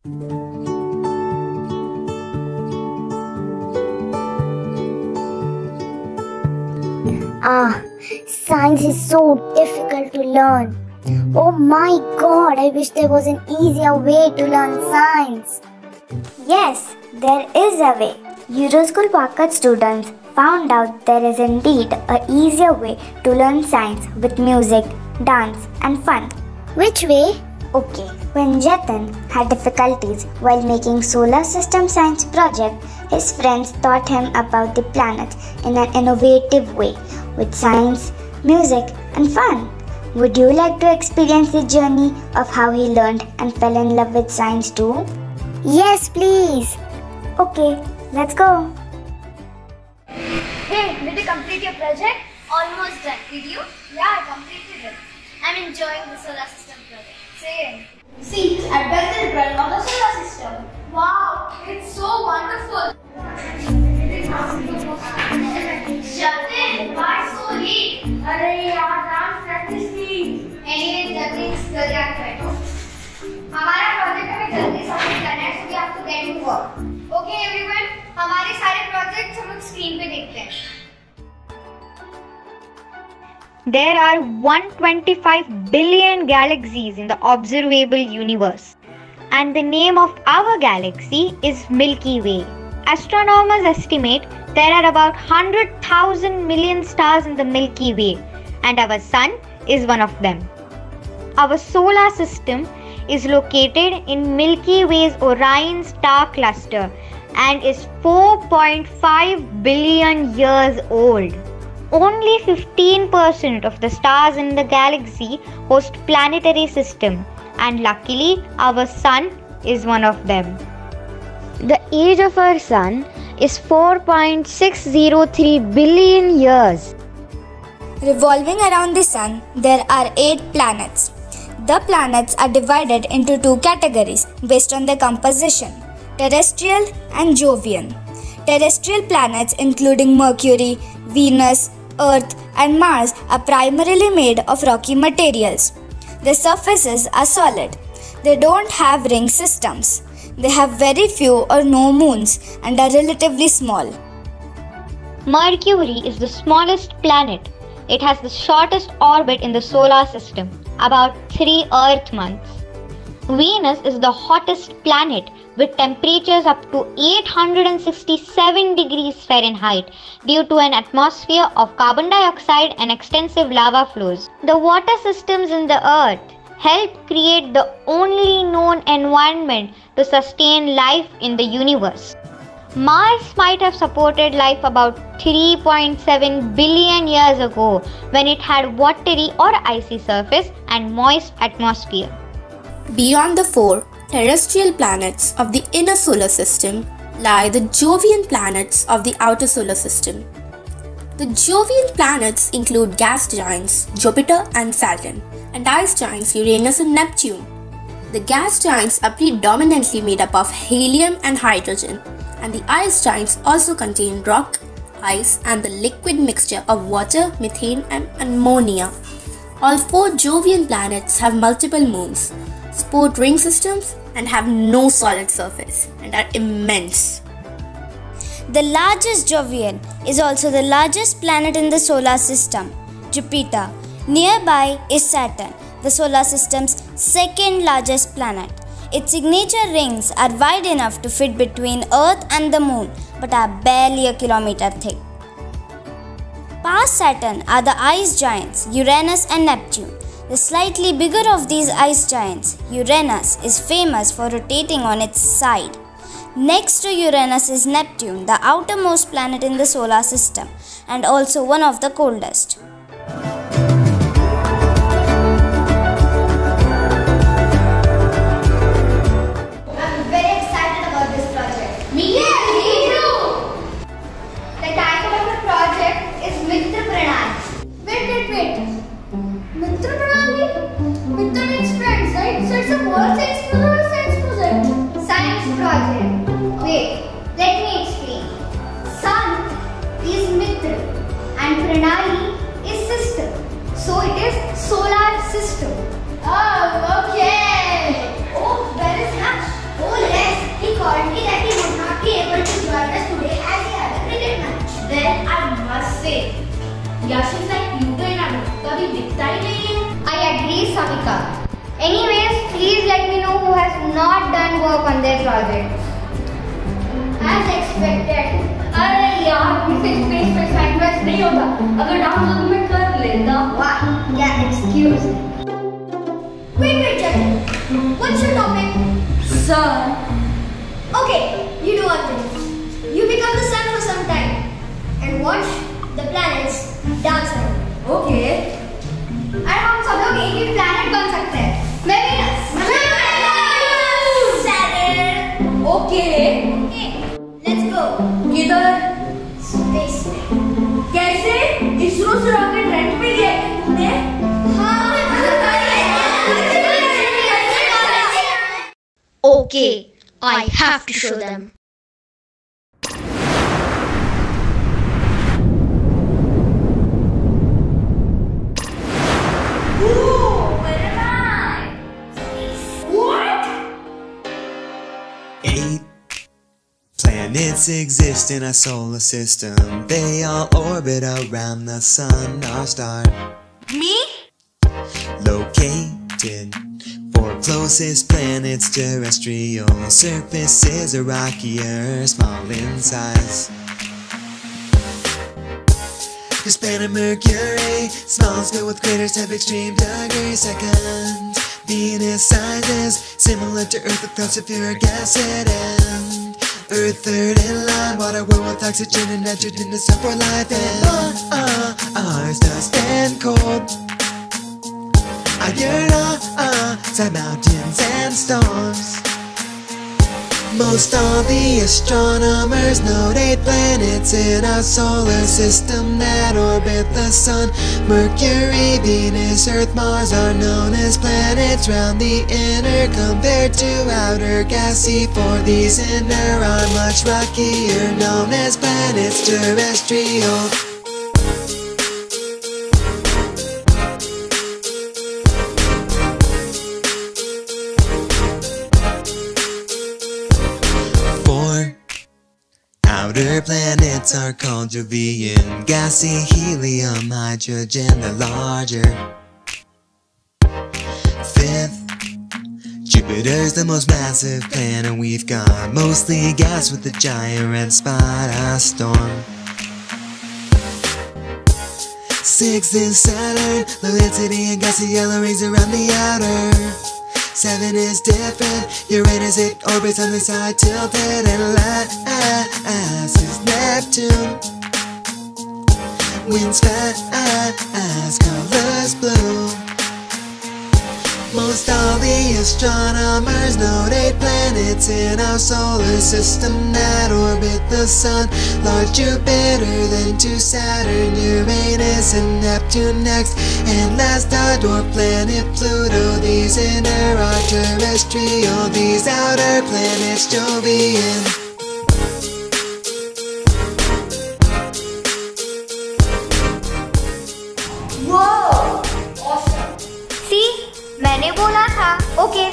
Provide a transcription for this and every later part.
Science is so difficult to learn. Oh my god, I wish there was an easier way to learn science. Yes, there is a way. Euroschool Pocket students found out there is indeed an easier way to learn science with music, dance and fun. Which way? Okay, when Jatin had difficulties while making solar system science project, his friends taught him about the planets in an innovative way with science, music and fun. Would you like to experience the journey of how he learned and fell in love with science too? Yes, please. Okay, let's go. Hey, did you complete your project? Almost done. Did you? Yeah, I completed it. I'm enjoying the solar system project. Same. See, I built the ribbon of the solar system. Wow, it's so wonderful. Jatin, why so late? अरे यार, dance practice की. Anyway, Jatin, जल्दी आके बैठो. हमारा project हमें जल्दी submit करना है, so we have to get to work. Okay, everyone, हमारे सारे प्रोजेक्ट्स हम लोग स्क्रीन पे देखते हैं. There are 125 billion galaxies in the observable universe. And the name of our galaxy is Milky Way. Astronomers estimate there are about 100,000 million stars in the Milky Way, and our Sun is one of them. Our solar system is located in Milky Way's Orion star cluster and is 4.5 billion years old. Only 15% of the stars in the galaxy host planetary system, and luckily our Sun is one of them. The age of our Sun is 4.603 billion years. Revolving around the Sun, there are 8 planets. The planets are divided into 2 categories based on their composition: terrestrial and Jovian. Terrestrial planets including Mercury, Venus, Earth and Mars are primarily made of rocky materials. Their surfaces are solid. They don't have ring systems. They have very few or no moons and are relatively small. Mercury is the smallest planet. It has the shortest orbit in the solar system, about 3 Earth months. Venus is the hottest planet with temperatures up to 867 degrees Fahrenheit due to an atmosphere of carbon dioxide and extensive lava flows. The water systems in the Earth help create the only known environment to sustain life in the universe. Mars might have supported life about 3.7 billion years ago when it had watery or icy surface and moist atmosphere. Beyond the 4 terrestrial planets of the inner solar system lie the Jovian planets of the outer solar system. The Jovian planets include gas giants Jupiter and Saturn, and ice giants Uranus and Neptune. The gas giants are predominantly made up of helium and hydrogen, and the ice giants also contain rock, ice, and the liquid mixture of water, methane, and ammonia. All 4 Jovian planets have multiple moons, sport ring systems, and have no solid surface and are immense. The largest Jovian is also the largest planet in the solar system, Jupiter. Nearby is Saturn, the solar system's second largest planet. Its signature rings are wide enough to fit between Earth and the Moon, but are barely a kilometer thick. Past Saturn are the ice giants Uranus and Neptune. The slightly bigger of these ice giants, Uranus, is famous for rotating on its side. Next to Uranus is Neptune, the outermost planet in the solar system, and also one of the coldest. I'm very excited about this project. Me too! The title of the project is Mitra Pranali. Wait. Mitra Pranali? Mitra means friends, right? So it's a word science project or a science project? Science project. Wait, let me explain. Sun is Mitra and Pranali not done work on their project. As expected. अरे यार मुझसे space में science नहीं होता, अगर down हो तो मैं कर लेता। वाह, क्या excuse है? Wait, Jatin. What's your topic? Sun. Okay, you do one thing. You become the sun for some time and watch the planets dance around. Okay. और हम सब लोग एक ही planet बन सकते हैं। मैं भी Saturn. Okay. Let's go. किधर? Space में। कैसे? इसरो से रॉकेट रेंट पे लिया है तूने? Okay, I have to show them. Eight planets exist in our solar system. They all orbit around the sun. Our star Me? located. Four closest planets terrestrial. Surfaces are rockier, small in size. This planet Mercury, small, filled with craters, have extreme degrees. Second, Venus sizes similar to Earth with close sulfuric acid, and Earth third in line. Water world with oxygen and nitrogen is up for life, and Mars dust and cold. Side mountains and storms. Most all the astronomers note 8 planets in our solar system that orbit the sun. Mercury, Venus, Earth, Mars are known as planets round the inner compared to outer gassy. For these inner are much rockier, known as planets terrestrial. Outer planets are called Jovian, gassy, helium, hydrogen, the larger. Fifth, Jupiter's the most massive planet we've got, mostly gas with a giant red spot, a storm. Sixth is Saturn, low density and gassy yellow rings around the outer. 7 is different, Uranus, it orbits on the side tilted, and last is Neptune. Winds fast, colors blue. Most all the astronomers note 8 planets in our solar system that orbit the sun. Large Jupiter, then 2 Saturn, Uranus and Neptune next, and last our dwarf planet Pluto. These inner are terrestrial, these outer planets Jovian. मैंने बोला था okay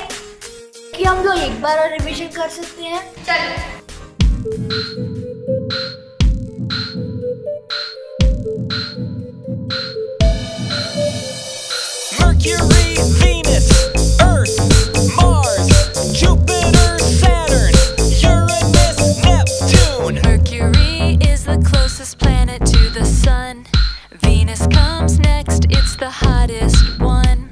कि हम लोग एक बार और revision कर सकते हैं। चलो। Mercury, Venus, Earth, Mars, Jupiter, Saturn, Uranus, Neptune. Mercury is the closest planet to the sun. Venus comes next, it's the hottest one.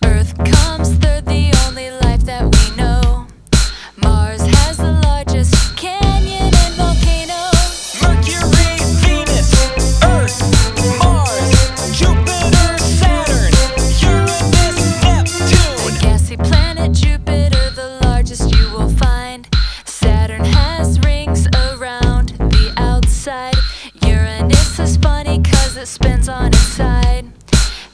Earth comes third, the only life that we know. Mars has the largest canyon and volcano. Mercury, Venus, Earth, Mars, Jupiter, Saturn, Uranus, Neptune. The gassy planet Jupiter, the largest you will find. Saturn has rings around the outside. Uranus is funny 'cause it spins on its side.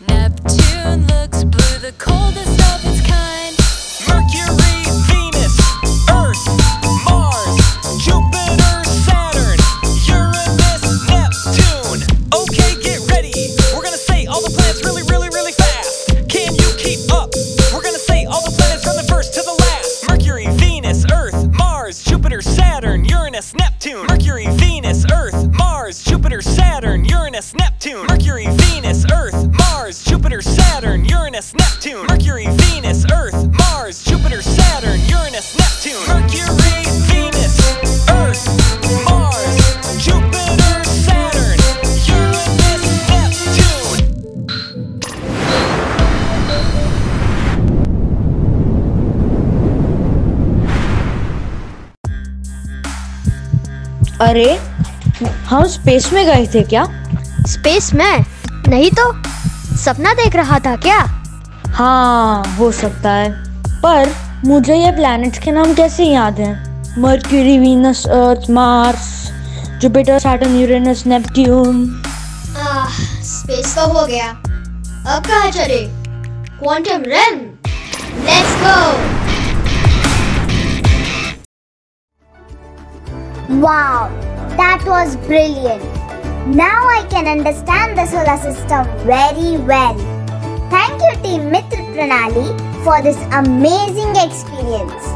Neptune looks blue, the coldest of its kind. Mercury, Venus, Earth, Mars, Jupiter, Saturn, Uranus, Neptune. Okay, get ready. We're gonna say all the planets really, really, really fast. Can you keep up? We're gonna say all the planets from the first to the last. Mercury, Venus, Earth, Mars, Jupiter, Saturn, Uranus, Neptune. Mercury, Venus, Earth, Mars, Jupiter, Saturn, Uranus, Neptune. Mercury, Venus, Earth, Mars, Jupiter, Saturn, Uranus, Neptune. Mercury, Venus, Earth, Mars, Jupiter, Saturn, Uranus. अरे हम space में गए थे क्या? Space में? नहीं तो सपना देख रहा था क्या? हाँ हो सकता है, पर मुझे ये प्लैनेट्स के नाम कैसे याद हैं? Mercury, Venus, Earth, Mars, Jupiter, Saturn, Uranus, Neptune. Space का हो गया, अब कहाँ चले? Quantum RAM, let's go. Wow, that was brilliant. Now I can understand the solar system very well. Thank you Team Mitra Pranali for this amazing experience.